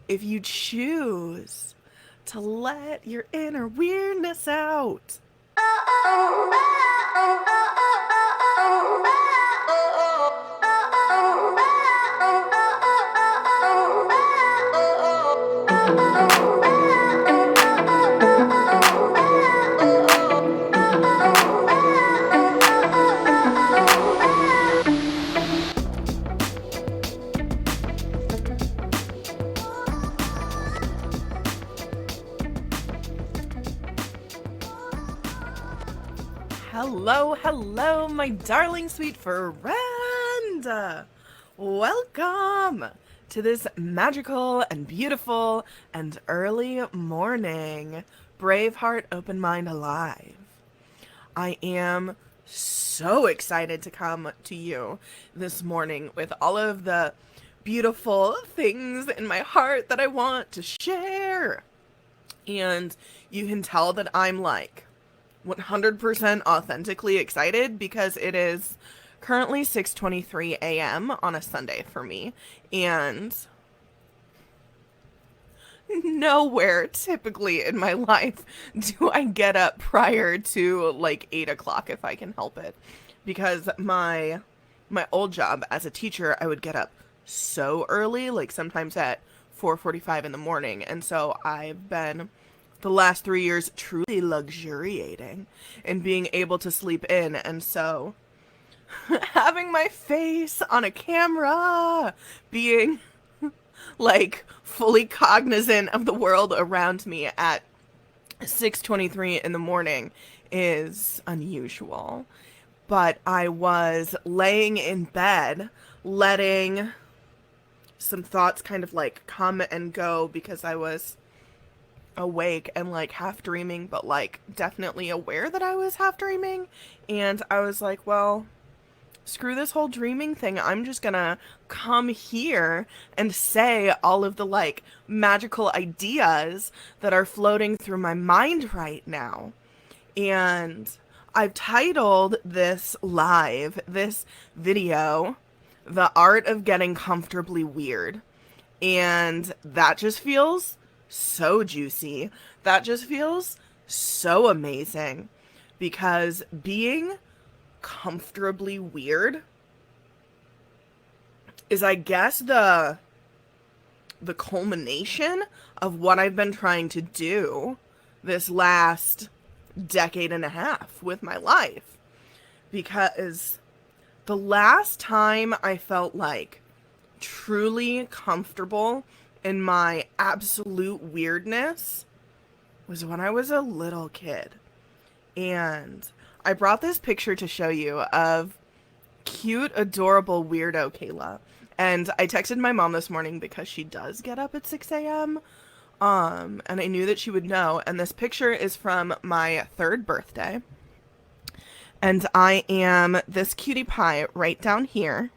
if you choose to let your inner weirdness out. Hello, hello, my darling sweet friend. Welcome to this magical and beautiful and early morning Braveheart Open Mind Alive. I am so excited to come to you this morning with all of the beautiful things in my heart that I want to share. And you can tell that I'm like 100% authentically excited because it is currently 6:23 a.m. on a Sunday for me, and nowhere typically in my life do I get up prior to like 8 o'clock if I can help it, because my old job as a teacher, I would get up so early, like sometimes at 4:45 in the morning, and so I've been the last 3 years truly luxuriating in being able to sleep in. And so having my face on a camera, being like fully cognizant of the world around me at 6:23 in the morning is unusual. But I was laying in bed, letting some thoughts kind of like come and go because I was awake and like half dreaming, but like definitely aware that I was half dreaming. And I was like, well, screw this whole dreaming thing. I'm just gonna come here and say all of the like magical ideas that are floating through my mind right now. And I've titled this video, The Art of Getting Comfortably Weird. And that just feels so juicy. That just feels so amazing, because being comfortably weird is, I guess, the culmination of what I've been trying to do this last decade and a half with my life. Because the last time I felt like truly comfortable in my absolute weirdness was when I was a little kid. And I brought this picture to show you of cute, adorable weirdo Kayla. And I texted my mom this morning because she does get up at 6 a.m. And I knew that she would know. And this picture is from my 3rd birthday. And I am this cutie pie right down here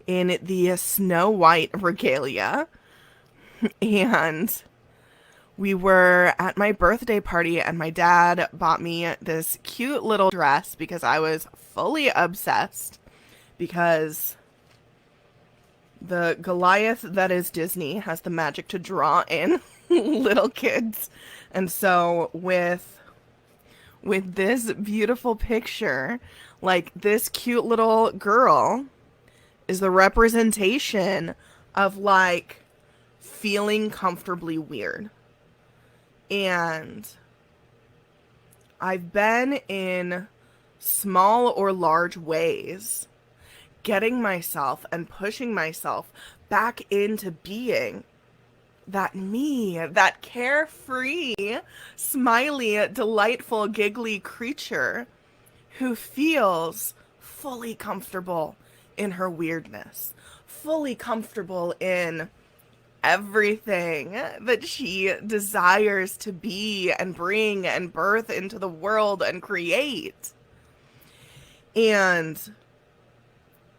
in the Snow White regalia. And we were at my birthday party, and my dad bought me this cute little dress because I was fully obsessed, because the Goliath that is Disney has the magic to draw in little kids. And so with this beautiful picture, like, this cute little girl is the representation of like feeling comfortably weird. And I've been in small or large ways getting myself and pushing myself back into being that me, that carefree, smiley, delightful, giggly creature who feels fully comfortable in her weirdness, fully comfortable in everything that she desires to be and bring and birth into the world and create. And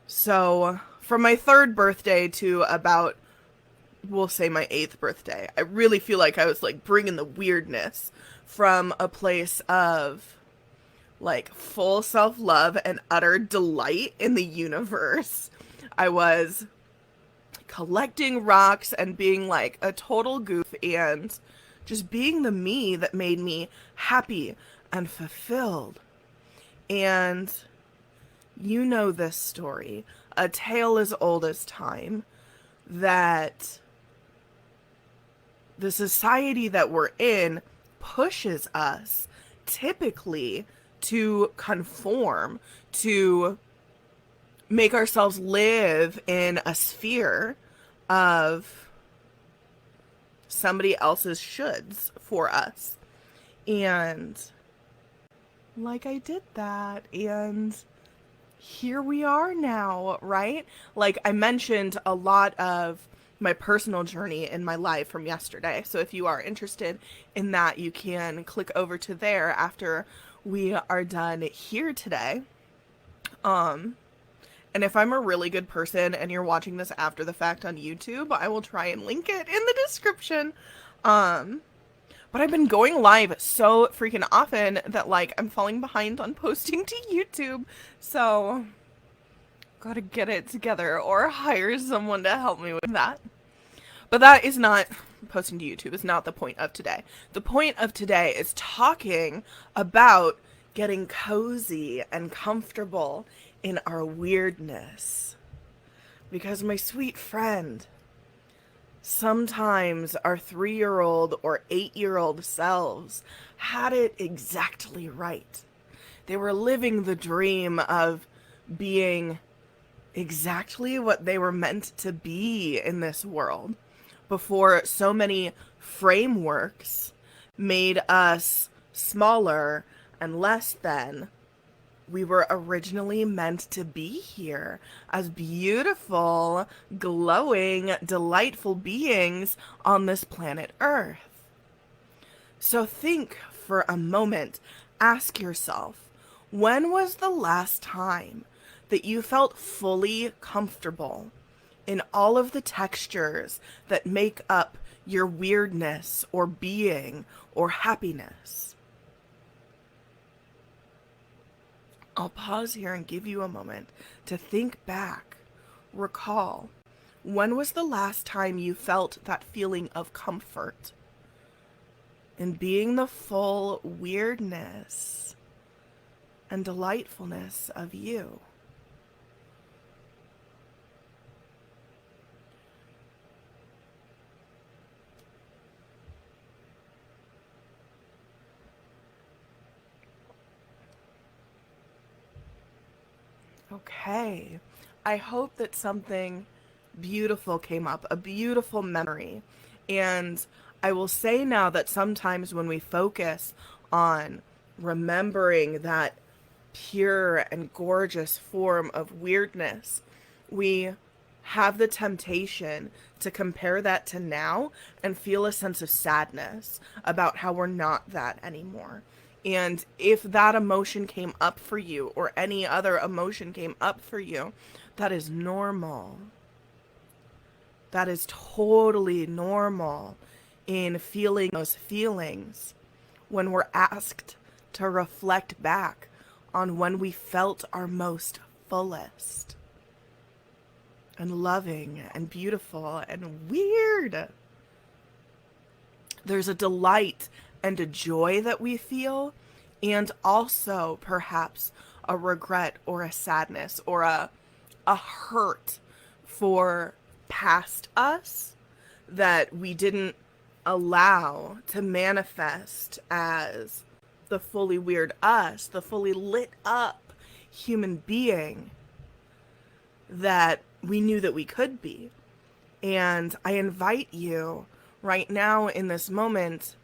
so from my 3rd birthday to about, we'll say, my 8th birthday, I really feel like I was like bringing the weirdness from a place of like full self-love and utter delight in the universe. I was collecting rocks and being like a total goof and just being the me that made me happy and fulfilled. And you know this story, a tale as old as time, that the society that we're in pushes us typically to conform, to make ourselves live in a sphere of somebody else's shoulds for us. And like, I did that, and here we are now, right? Like, I mentioned a lot of my personal journey in my life from yesterday. So if you are interested in that, you can click over to there after we are done here today. And if I'm a really good person and you're watching this after the fact on YouTube, I will try and link it in the description. But I've been going live so freaking often that, like, I'm falling behind on posting to YouTube. So, gotta get it together or hire someone to help me with that. But that is not, posting to YouTube is not the point of today. The point of today is talking about getting cozy and comfortable in our weirdness. Because, my sweet friend, sometimes our 3-year-old or 8-year-old selves had it exactly right. They were living the dream of being exactly what they were meant to be in this world before so many frameworks made us smaller and less than we were originally meant to be here as beautiful, glowing, delightful beings on this planet Earth. So think for a moment, ask yourself, when was the last time that you felt fully comfortable in all of the textures that make up your weirdness or being or happiness? I'll pause here and give you a moment to think back. Recall, when was the last time you felt that feeling of comfort in being the full weirdness and delightfulness of you? Okay, I hope that something beautiful came up, a beautiful memory. And I will say now that sometimes when we focus on remembering that pure and gorgeous form of weirdness, we have the temptation to compare that to now and feel a sense of sadness about how we're not that anymore. And if that emotion came up for you, or any other emotion came up for you, that is normal. That is totally normal in feeling those feelings when we're asked to reflect back on when we felt our most fullest and loving and beautiful and weird. There's a delight and a joy that we feel, and also perhaps a regret or a sadness or a hurt for past us that we didn't allow to manifest as the fully weird us, the fully lit up human being that we knew that we could be. And I invite you right now in this moment,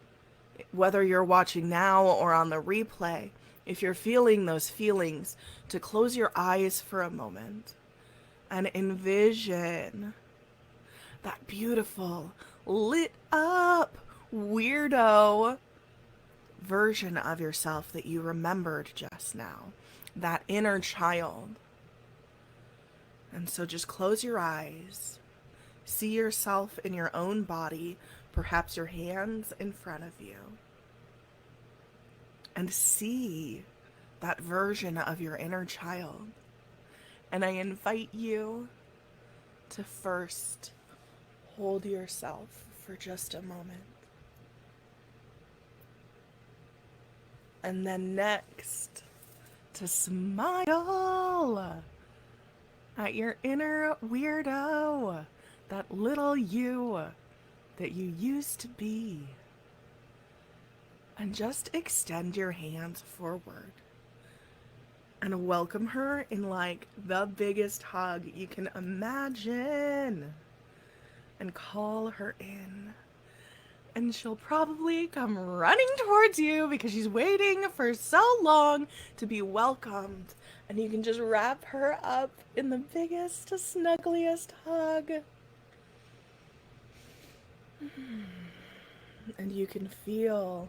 whether you're watching now or on the replay, if you're feeling those feelings, to close your eyes for a moment and envision that beautiful, lit up, weirdo version of yourself that you remembered just now, that inner child. And so just close your eyes, see yourself in your own body, perhaps your hands in front of you, and see that version of your inner child. And I invite you to first hold yourself for just a moment. And then next, to smile at your inner weirdo, that little you that you used to be. And just extend your hands forward and welcome her in like the biggest hug you can imagine. And call her in. And she'll probably come running towards you because she's waiting for so long to be welcomed. And you can just wrap her up in the biggest, snuggliest hug. And you can feel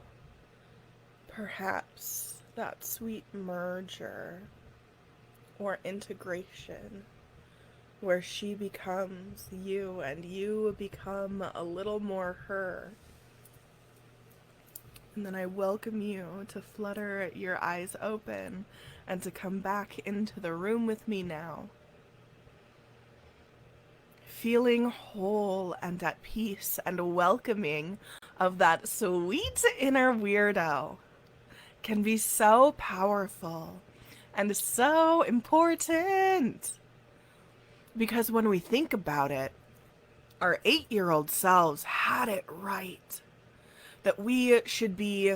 perhaps that sweet merger or integration where she becomes you and you become a little more her. And then I welcome you to flutter your eyes open and to come back into the room with me now. Feeling whole and at peace and welcoming of that sweet inner weirdo can be so powerful and so important. Because when we think about it, our 8-year-old selves had it right. That we should be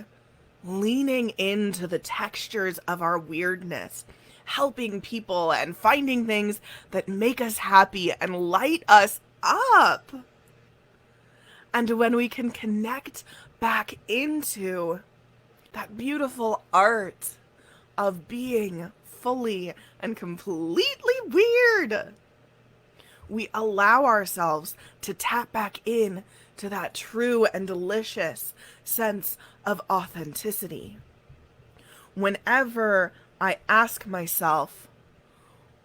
leaning into the textures of our weirdness, helping people and finding things that make us happy and light us up. And when we can connect back into that beautiful art of being fully and completely weird, we allow ourselves to tap back in to that true and delicious sense of authenticity. Whenever I ask myself,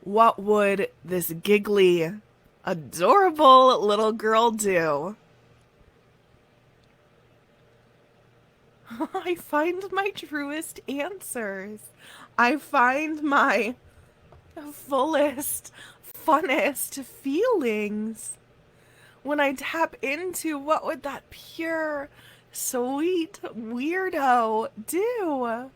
what would this giggly, adorable little girl do? I find my truest answers. I find my fullest, funnest feelings when I tap into what would that pure, sweet weirdo do.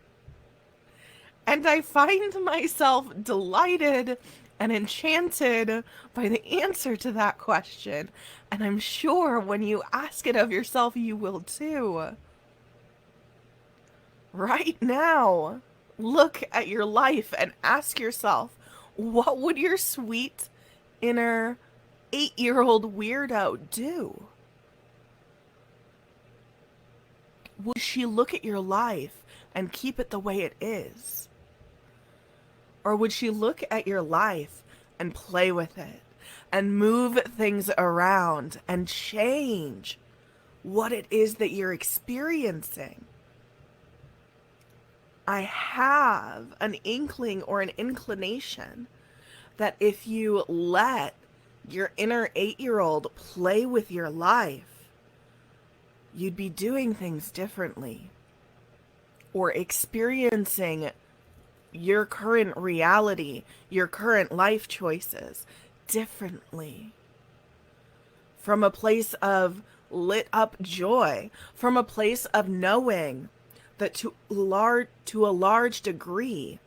And I find myself delighted and enchanted by the answer to that question. And I'm sure when you ask it of yourself, you will too. Right now, look at your life and ask yourself, what would your sweet inner 8-year-old weirdo do? Would she look at your life and keep it the way it is? Or would she look at your life and play with it and move things around and change what it is that you're experiencing? I have an inkling or an inclination that if you let your inner 8-year-old play with your life, you'd be doing things differently or experiencing your current reality, your current life choices differently. From a place of lit up joy, from a place of knowing that to a large degree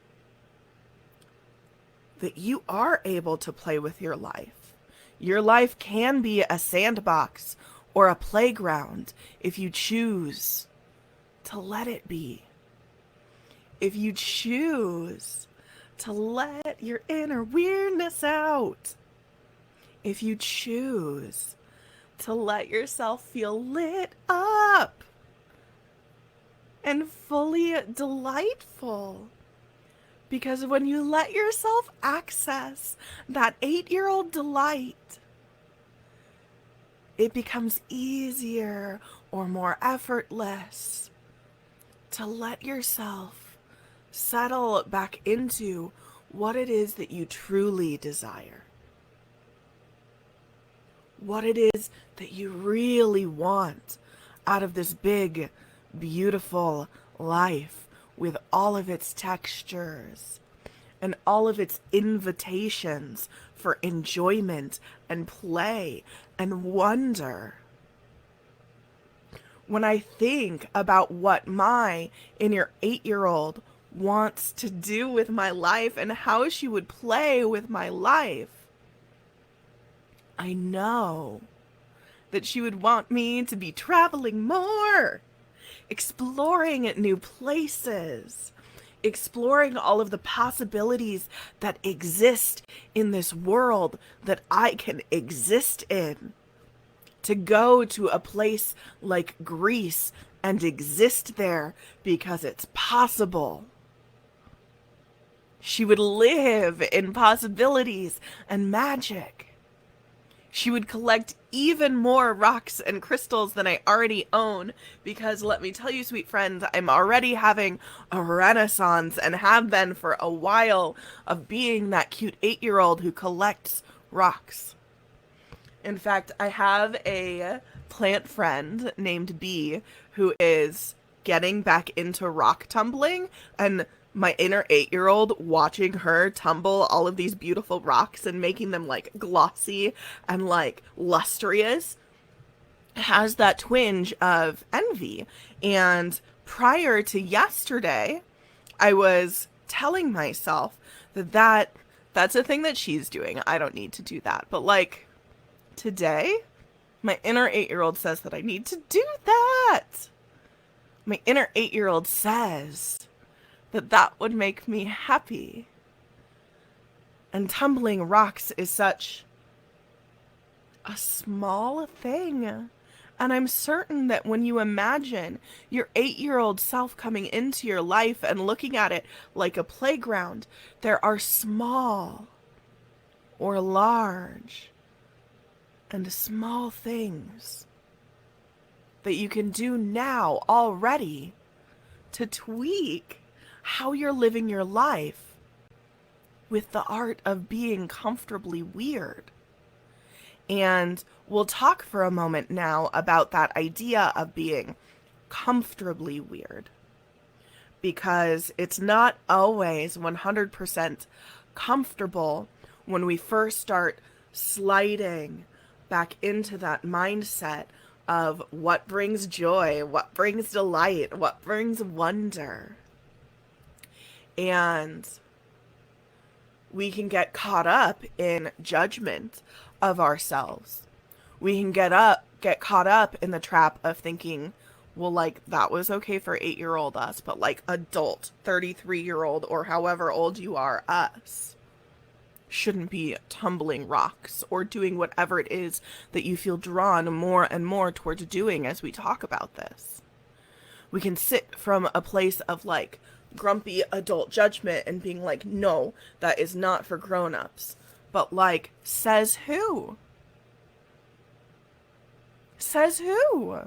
that you are able to play with your life. Your life can be a sandbox or a playground if you choose to let it be. If you choose to let your inner weirdness out. If you choose to let yourself feel lit up and fully delightful. Because when you let yourself access that 8-year-old delight, it becomes easier or more effortless to let yourself settle back into what it is that you truly desire. What it is that you really want out of this big, beautiful life with all of its textures and all of its invitations for enjoyment and play and wonder. When I think about what my inner 8-year-old wants to do with my life and how she would play with my life, I know that she would want me to be traveling more, exploring new places, exploring all of the possibilities that exist in this world that I can exist in. To go to a place like Greece and exist there because it's possible. She would live in possibilities and magic. She would collect even more rocks and crystals than I already own, because let me tell you, sweet friends, I'm already having a renaissance and have been for a while of being that cute 8-year-old who collects rocks. In fact, I have a plant friend named B who is getting back into rock tumbling, and my inner 8-year-old watching her tumble all of these beautiful rocks and making them like glossy and like lustrous has that twinge of envy. And prior to yesterday, I was telling myself that that's a thing that she's doing. I don't need to do that. But like today, my inner 8-year-old says that I need to do that. My inner 8-year-old says that would make me happy. And tumbling rocks is such a small thing. And I'm certain that when you imagine your 8-year-old self coming into your life and looking at it like a playground, there are small or large and small things that you can do now already to tweak how you're living your life with the art of being comfortably weird. And we'll talk for a moment now about that idea of being comfortably weird, because it's not always 100% comfortable when we first start sliding back into that mindset of what brings joy, what brings delight, what brings wonder. And we can get caught up in judgment of ourselves. We can get caught up in the trap of thinking, well, like, that was okay for 8-year-old us, but like adult 33-year-old or however old you are us shouldn't be tumbling rocks or doing whatever it is that you feel drawn more and more towards doing as we talk about this. We can sit from a place of like grumpy adult judgment and being like, no, that is not for grown-ups. But like, says who? Says who?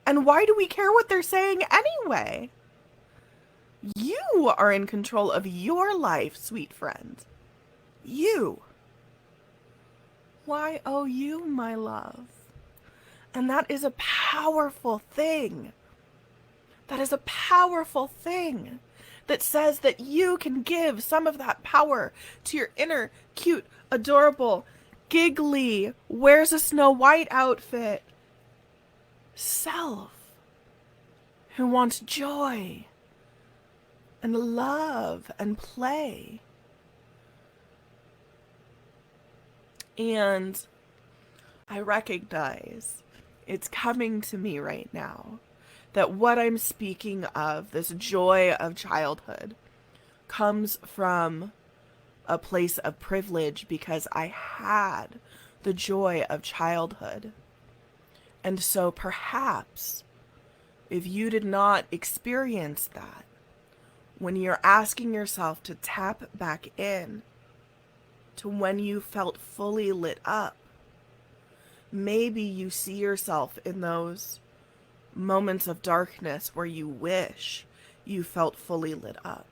And why do we care what they're saying anyway? You are in control of your life, sweet friend. You. Why, oh, you, my love. And that is a powerful thing. That is a powerful thing that says that you can give some of that power to your inner, cute, adorable, giggly, wears a Snow White outfit self who wants joy and love and play. And I recognize it's coming to me right now that what I'm speaking of, this joy of childhood, comes from a place of privilege because I had the joy of childhood. And so perhaps if you did not experience that, when you're asking yourself to tap back in to when you felt fully lit up, maybe you see yourself in those moments of darkness where you wish you felt fully lit up.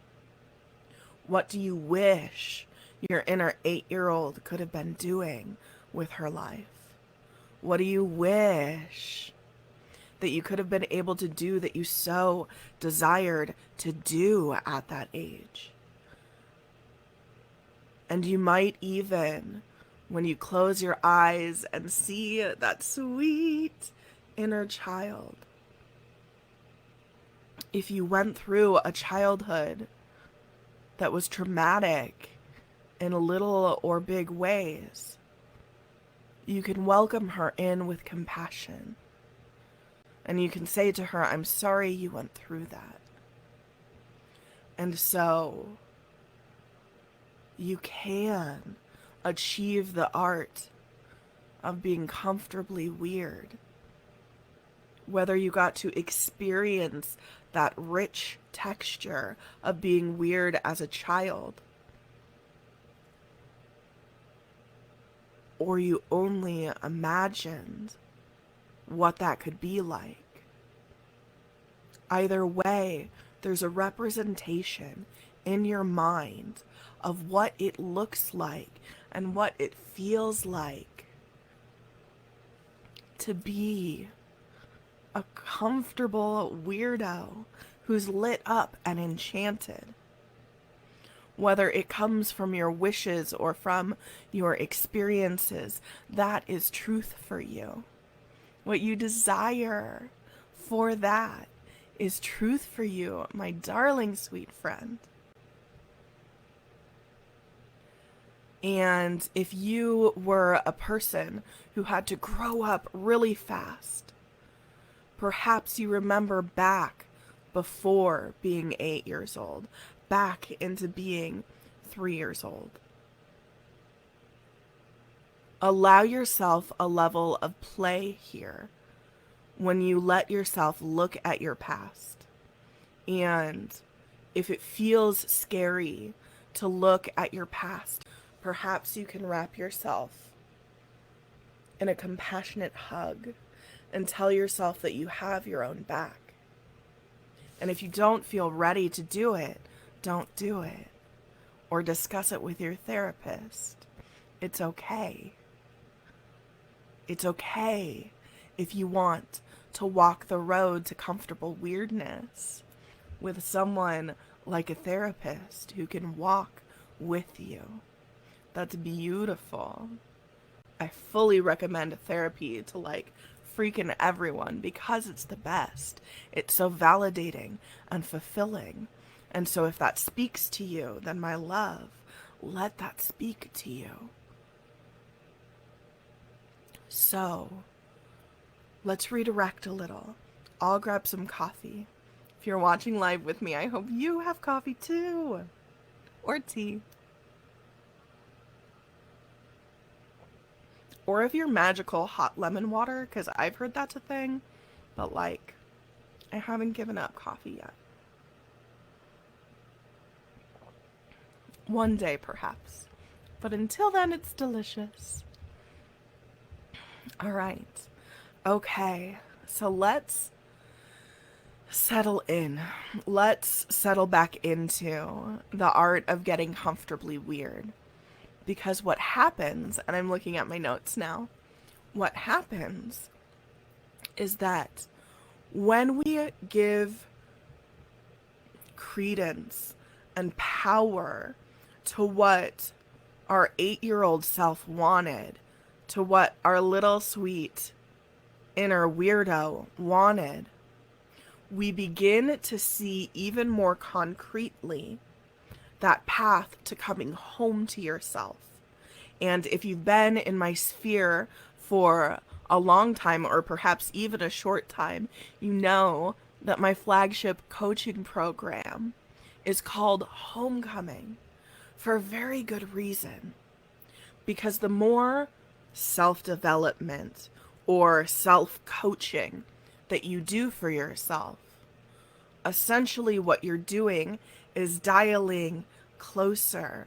What do you wish your inner 8-year-old could have been doing with her life? What do you wish that you could have been able to do that you so desired to do at that age? And you might even, when you close your eyes and see that sweet inner child, if you went through a childhood that was traumatic in little or big ways, you can welcome her in with compassion. And you can say to her, I'm sorry you went through that. And so you can achieve the art of being comfortably weird. Whether you got to experience that rich texture of being weird as a child, or you only imagined what that could be like. Either way, there's a representation in your mind of what it looks like and what it feels like to be a comfortable weirdo who's lit up and enchanted. Whether it comes from your wishes or from your experiences, that is truth for you. What you desire for that is truth for you, my darling sweet friend. And if you were a person who had to grow up really fast, perhaps you remember back before being 8 years old, back into being 3 years old. Allow yourself a level of play here when you let yourself look at your past. And if it feels scary to look at your past, perhaps you can wrap yourself in a compassionate hug and tell yourself that you have your own back. And if you don't feel ready to do it, don't do it. Or discuss it with your therapist. It's okay. It's okay if you want to walk the road to comfortable weirdness with someone like a therapist who can walk with you. That's beautiful. I fully recommend therapy to freaking everyone because it's the best. It's so validating and fulfilling. And so if that speaks to you, then my love, let that speak to you. So let's redirect a little. I'll grab some coffee. If you're watching live with me, I hope you have coffee too. Or tea. Or if you're magical, hot lemon water, because I've heard that's a thing. But I haven't given up coffee yet. One day, perhaps. But until then, it's delicious. All right. Okay. So let's settle in. Let's settle back into the art of getting comfortably weird. Because what happens, and I'm looking at my notes now, what happens is that when we give credence and power to what our 8-year-old self wanted, to what our little sweet inner weirdo wanted, we begin to see even more concretely that path to coming home to yourself. And if you've been in my sphere for a long time, or perhaps even a short time, you know that my flagship coaching program is called Homecoming for a very good reason. Because the more self-development or self-coaching that you do for yourself, essentially what you're doing is dialing closer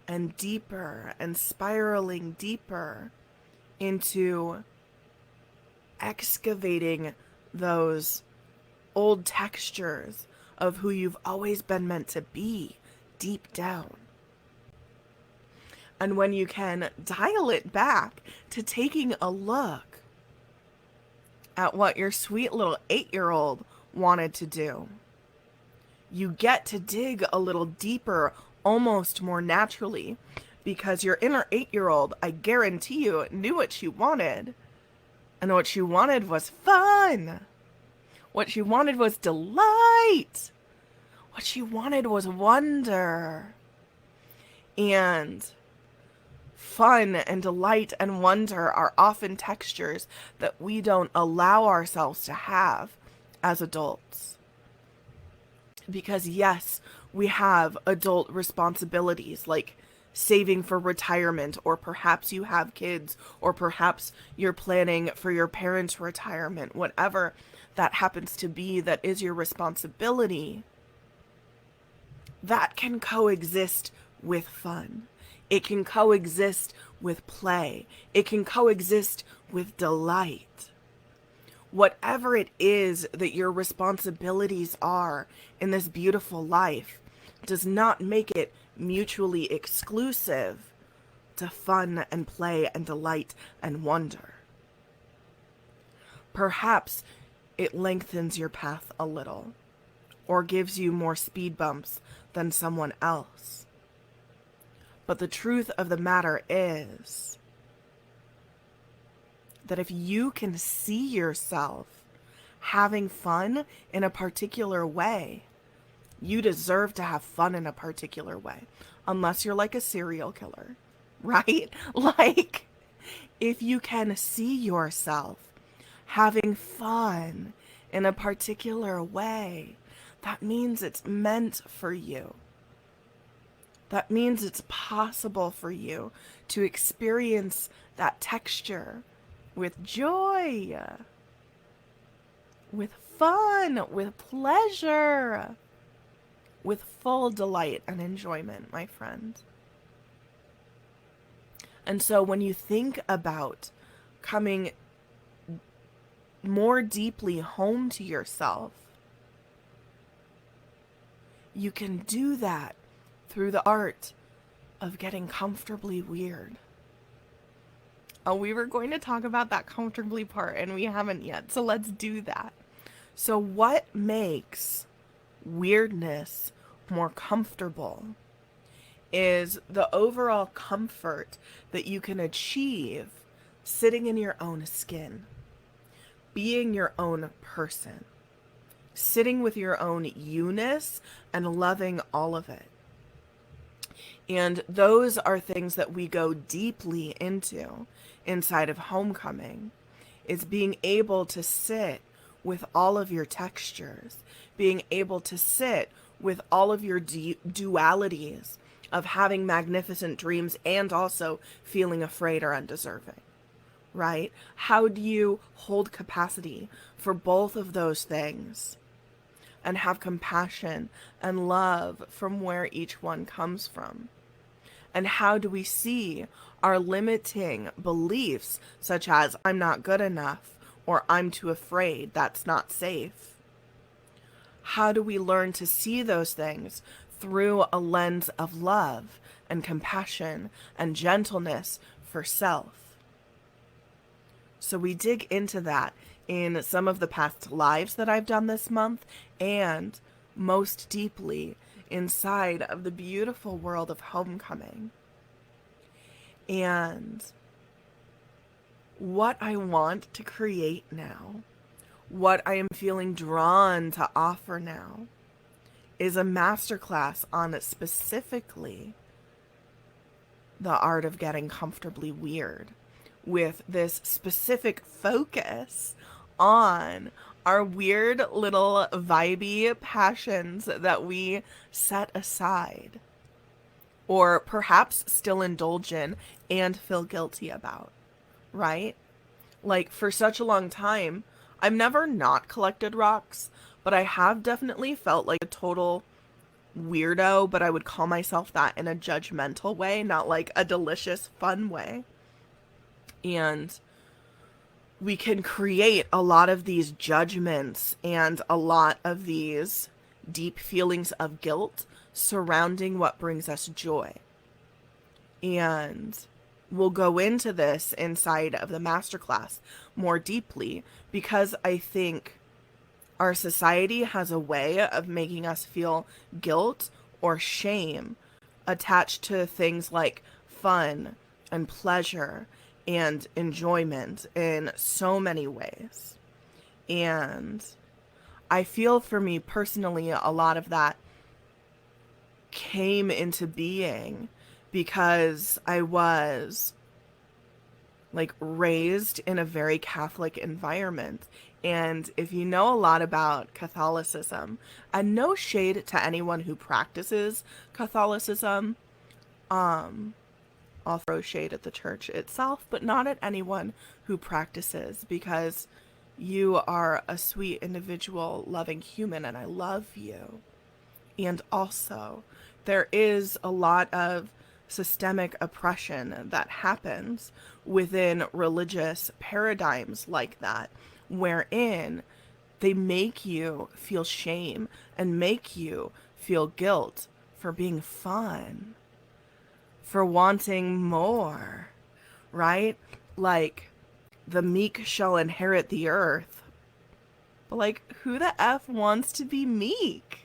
and deeper and spiraling deeper into excavating those old textures of who you've always been meant to be deep down. And when you can dial it back to taking a look at what your sweet little 8-year-old wanted to do, you get to dig a little deeper, almost more naturally, because your inner 8-year-old, I guarantee you, knew what she wanted. And what she wanted was fun. What she wanted was delight. What she wanted was wonder. And fun and delight and wonder are often textures that we don't allow ourselves to have as adults. Because yes, we have adult responsibilities like saving for retirement, or perhaps you have kids, or perhaps you're planning for your parents' retirement, whatever that happens to be that is your responsibility. That can coexist with fun. It can coexist with play. It can coexist with delight. Whatever it is that your responsibilities are in this beautiful life does not make it mutually exclusive to fun and play and delight and wonder. Perhaps it lengthens your path a little, or gives you more speed bumps than someone else. But the truth of the matter is that if you can see yourself having fun in a particular way, you deserve to have fun in a particular way. Unless you're like a serial killer, right? Like, if you can see yourself having fun in a particular way, that means it's meant for you. That means it's possible for you to experience that texture with joy, with fun, with pleasure, with full delight and enjoyment, my friend. And so when you think about coming more deeply home to yourself, you can do that through the art of getting comfortably weird. Oh, we were going to talk about that comfortably part, and we haven't yet, so let's do that. So what makes weirdness more comfortable is the overall comfort that you can achieve sitting in your own skin, being your own person, sitting with your own you-ness and loving all of it. And those are things that we go deeply into inside of homecoming, is being able to sit with all of your textures, being able to sit with all of your dualities of having magnificent dreams and also feeling afraid or undeserving, right? How do you hold capacity for both of those things and have compassion and love from where each one comes from? And how do we see our limiting beliefs, such as I'm not good enough, or I'm too afraid, that's not safe? How do we learn to see those things through a lens of love and compassion and gentleness for self? So we dig into that in some of the past lives that I've done this month, and most deeply inside of the beautiful world of homecoming. And what I want to create now, what I am feeling drawn to offer now, is a masterclass on specifically the art of getting comfortably weird, with this specific focus on our weird little vibey passions that we set aside, or perhaps still indulge in and feel guilty about, right? Like, for such a long time, I've never not collected rocks, but I have definitely felt like a total weirdo, but I would call myself that in a judgmental way, not like a delicious, fun way. And we can create a lot of these judgments and a lot of these deep feelings of guilt surrounding what brings us joy. And we'll go into this inside of the masterclass more deeply, because I think our society has a way of making us feel guilt or shame attached to things like fun and pleasure and enjoyment in so many ways. And I feel for me personally, a lot of that came into being because I was like raised in a very Catholic environment. And if you know a lot about Catholicism, and no shade to anyone who practices Catholicism, I'll throw shade at the church itself, but not at anyone who practices, because you are a sweet individual, loving human, and I love you. And also, there is a lot of systemic oppression that happens within religious paradigms like that, wherein they make you feel shame and make you feel guilt for being fun, for wanting more, right? Like, the meek shall inherit the earth. But like, who the F wants to be meek?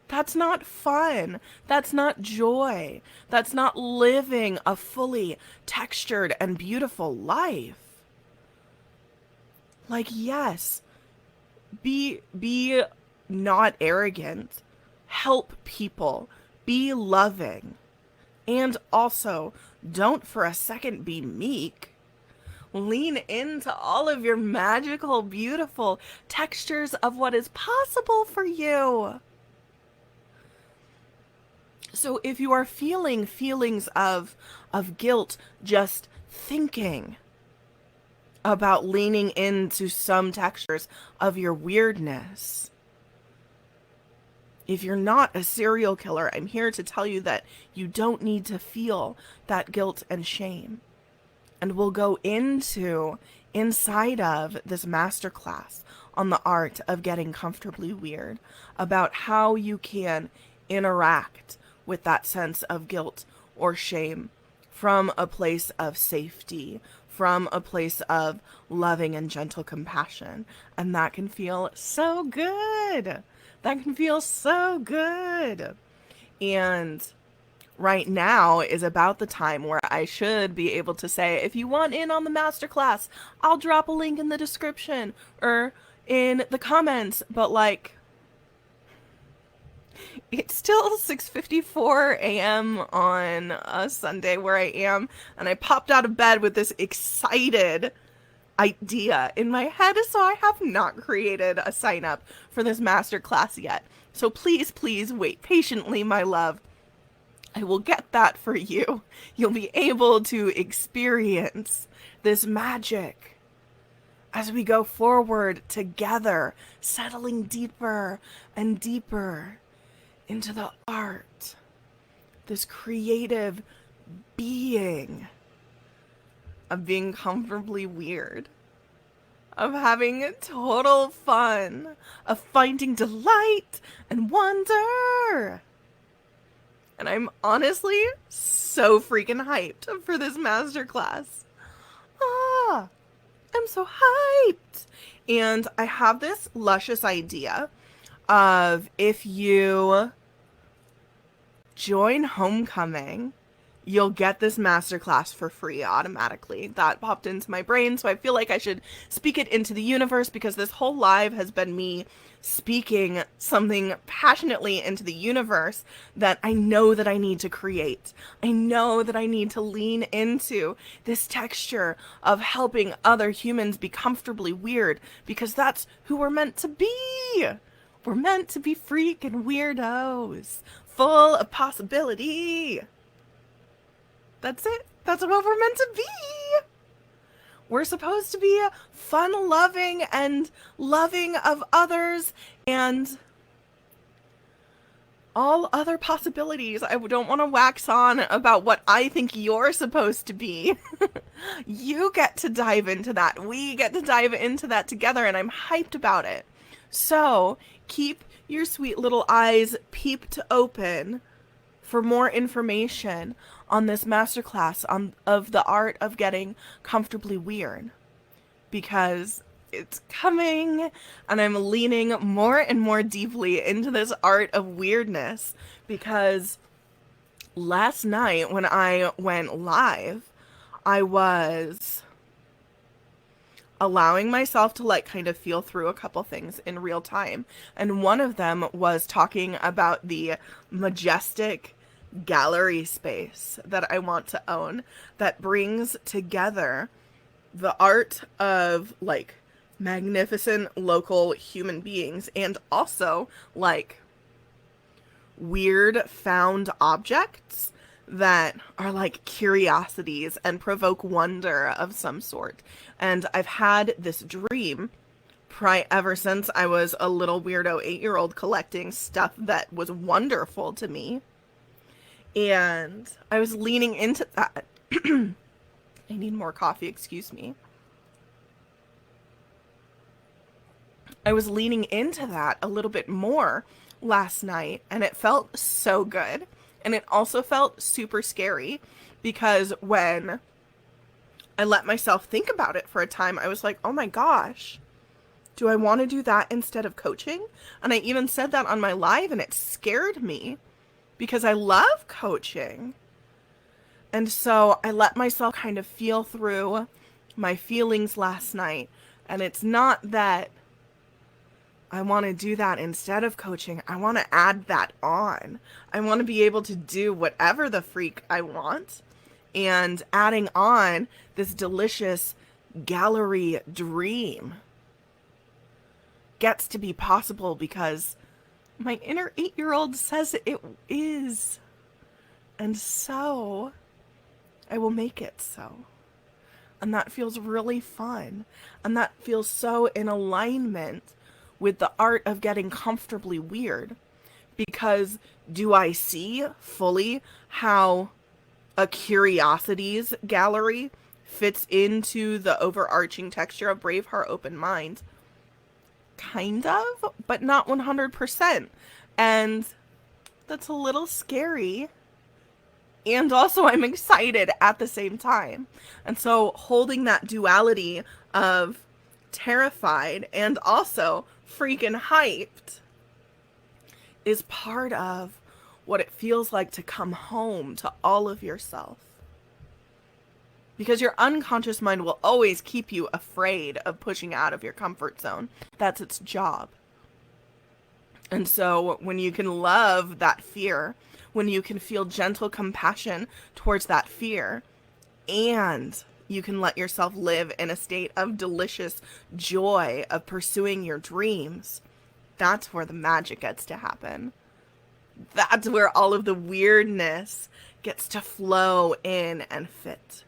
That's not fun. That's not joy. That's not living a fully textured and beautiful life. Like, yes, be not arrogant. Help people. Be loving. And also, don't for a second be meek. Lean into all of your magical, beautiful textures of what is possible for you. So if you are feeling feelings of guilt just thinking about leaning into some textures of your weirdness, if you're not a serial killer, I'm here to tell you that you don't need to feel that guilt and shame. And we'll go inside of this masterclass on the art of getting comfortably weird, about how you can interact with that sense of guilt or shame from a place of safety, from a place of loving and gentle compassion. And that can feel so good. That can feel so good. And right now is about the time where I should be able to say, if you want in on the masterclass, I'll drop a link in the description or in the comments. But like, it's still 6:54 a.m. on a Sunday where I am, and I popped out of bed with this excited idea in my head, so I have not created a sign up for this masterclass yet. So please wait patiently, my love. I will get that for you. You'll be able to experience this magic as we go forward together, settling deeper and deeper into the art, this creative being of being comfortably weird, of having total fun, of finding delight and wonder. And I'm honestly so freaking hyped for this masterclass. I'm so hyped. And I have this luscious idea of, if you join Homecoming, you'll get this masterclass for free automatically. That popped into my brain, so I feel like I should speak it into the universe, because this whole live has been me speaking something passionately into the universe that I know that I need to create. I know that I need to lean into this texture of helping other humans be comfortably weird, because that's who we're meant to be. We're meant to be freaking weirdos, full of possibility. That's it. That's what we're meant to be. We're supposed to be fun-loving and loving of others and all other possibilities. I don't want to wax on about what I think you're supposed to be. You get to dive into that. We get to dive into that together, and I'm hyped about it. So keep your sweet little eyes peeped open for more information on this masterclass of the art of getting comfortably weird, because it's coming, and I'm leaning more and more deeply into this art of weirdness, because last night when I went live, I was allowing myself to like kind of feel through a couple things in real time. And one of them was talking about the Majestic Gallery space that I want to own that brings together the art of like magnificent local human beings and also like weird found objects that are like curiosities and provoke wonder of some sort. And I've had this dream ever since I was a little weirdo 8-year-old collecting stuff that was wonderful to me. And I was leaning into that. I need more coffee, excuse me. I was leaning into that a little bit more last night, and it felt so good. And it also felt super scary because when I let myself think about it for a time, I was like, oh my gosh, do I want to do that instead of coaching? And I even said that on my live, and it scared me because I love coaching. And so I let myself kind of feel through my feelings last night. And it's not that I want to do that instead of coaching. I want to add that on. I want to be able to do whatever the freak I want. And adding on this delicious gallery dream gets to be possible because my inner 8-year-old says it is. And so I will make it so. And that feels really fun. And that feels so in alignment with the art of getting comfortably weird. Because do I see fully how a curiosities gallery fits into the overarching texture of Braveheart Open Mind? Kind of, but not 100%. And that's a little scary. And also I'm excited at the same time. And so holding that duality of terrified and also freaking hyped is part of what it feels like to come home to all of yourself. Because your unconscious mind will always keep you afraid of pushing out of your comfort zone. That's its job. And so when you can love that fear, when you can feel gentle compassion towards that fear, and you can let yourself live in a state of delicious joy of pursuing your dreams, that's where the magic gets to happen. That's where all of the weirdness gets to flow in and fit.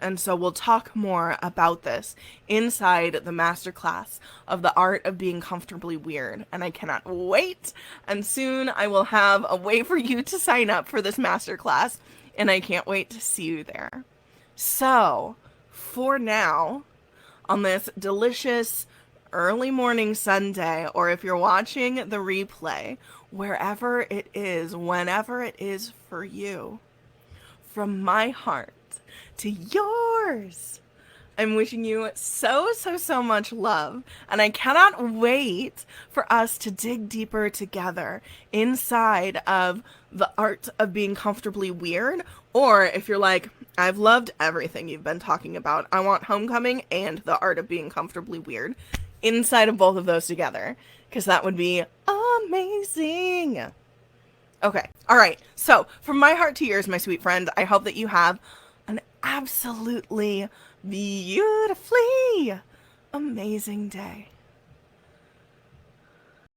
And so we'll talk more about this inside the masterclass of the art of being comfortably weird. And I cannot wait. And soon I will have a way for you to sign up for this masterclass. And I can't wait to see you there. So for now, on this delicious early morning Sunday, or if you're watching the replay, wherever it is, whenever it is for you, from my heart to yours, I'm wishing you so much love, and I cannot wait for us to dig deeper together inside of the art of being comfortably weird. Or if you're like, I've loved everything you've been talking about, I want homecoming and the art of being comfortably weird inside of both of those together, because that would be amazing. Okay, all right, so from my heart to yours, my sweet friend, I hope that you have an absolutely beautifully amazing day.